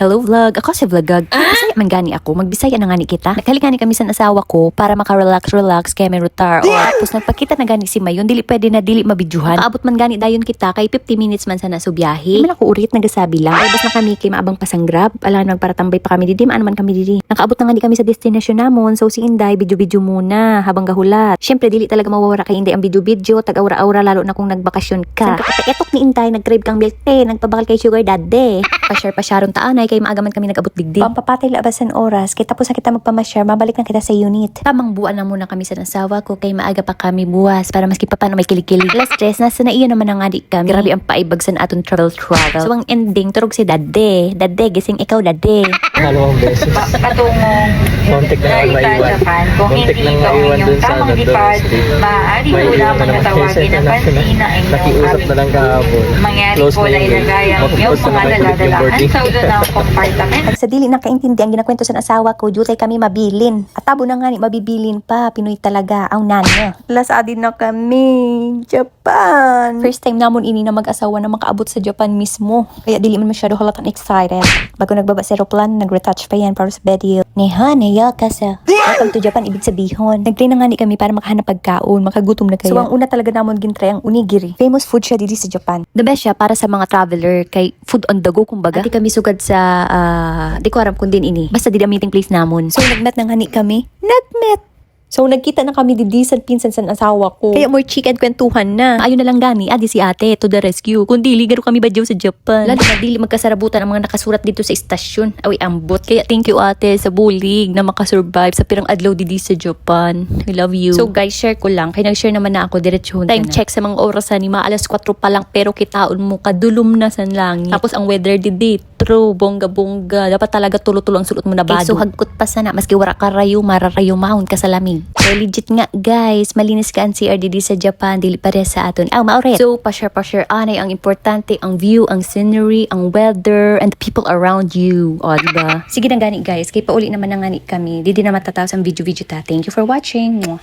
Hello vlog, ako si Vlogag. Masaya man gani ako, magbisaya na gani kita. Naghaligani kami sa asawa ko para maka-relax kay may rutar. O tapos nagpakita na gani si Mayon, dili pwede na dili mabidyuhan. Kaabot man gani dayon kita kay 50 minutes man sana sa biyahe. Di man ako urit nagasabi lang. Albas na kami kay maabang pasang grab. Alam magparatambay pa kami didi, maan man kami didi. Nakaabot na gani kami sa destination namon, so si Inday video muna habang gahulat. Syempre dili talaga mawawara kay Inday ang video, tag-aura-aura lalo na kung nagbakasyon ka. Etok ni Inday, nag-crave kang milk tea, nagpabakal kay sugar daddy. Pa-share taanay kay maagaman kami nag-abot digdig. Pampapatay labasan oras, kay tapos na kita magpama-share, mabalik na kita sa unit. Tamang buwan na muna kami sa asawa ko kay maaga pa kami buwas para maski pa paano may kilikili. Last stress, nasa na iyon naman ang adik kami. Grabe ang paibag sa atong travel. So ang ending, turog si daddy. Daddy, gising ikaw daddy. Dalawang beses. Patungong Kontik na lang maiwan. Japan. Kung Kontik hindi lang ito maiwan yung dun sa tamang lipad, maaari May po iwan lamang na na tawagin na pansin na nakiusap na lang kahapon. mangyari Close po na na yung gate. ilagay ang iyong Mapapos na mga nakabalik yung daladalahan boarding. sa ulo ng compartment. Pag sa dili nakaintindi ang ginakwento sa asawa ko, jutay kami mabilin. At tabo na nga ni mabibilin pa, Pinoy talaga, ang nana. Last adin na kami, Japan. First time namon ini na mag-asawa na makaabot sa Japan mismo. Kaya dili man masyado halatan excited. Bago nagbaba sa aeroplan, nag-retouch pa yan para sa video. Neha, naya ka sa. Welcome to Japan, ibig sabihin. Nag-try na nga ni kami para makahanap pagkaon, makagutom na kayo. So ang una talaga namon gintry ang onigiri. Famous food siya dito sa Japan. The best siya para sa mga traveler, kay food on the go kumbaga. Di kami sugad sa, di ko aram kung din ini. Basta di ang meeting place namon. So nagmet nang hani kami. Nagmet! So, nagkita na kami di sa pinsan sa asawa ko. Kaya more chicken kwentuhan na. Ayun na lang gani, adi si ate to the rescue. Kundi ligaro kami badyaw sa Japan. Lalo na dili magkasarabutan ang mga nakasurat dito sa istasyon. Awi ambot. Kaya thank you ate sa bulig na makasurvive sa pirang adlaw di sa Japan. I love you. So guys, share ko lang. Kaya nag-share naman na ako diretsuhon. Time check sa mga orasan ni alas 4 pa lang pero kitaon mo kadulom na sa langit. Tapos ang weather di true, bongga. Dapat talaga tulo-tulo ang sulot mo na bado. So hagkot pa sana. Maski wara ka rayo, mararayo mahon ka sa lamig. So legit nga guys, malinis ka ang CRDD sa Japan, dili pare sa aton. Mauret. So pa-share anay ang importante, ang view, ang scenery, ang weather, and the people around you. O, diba? Sige na gani guys, kay pauli naman na ngani kami. Di na matataos ang video ta. Thank you for watching. Mwah.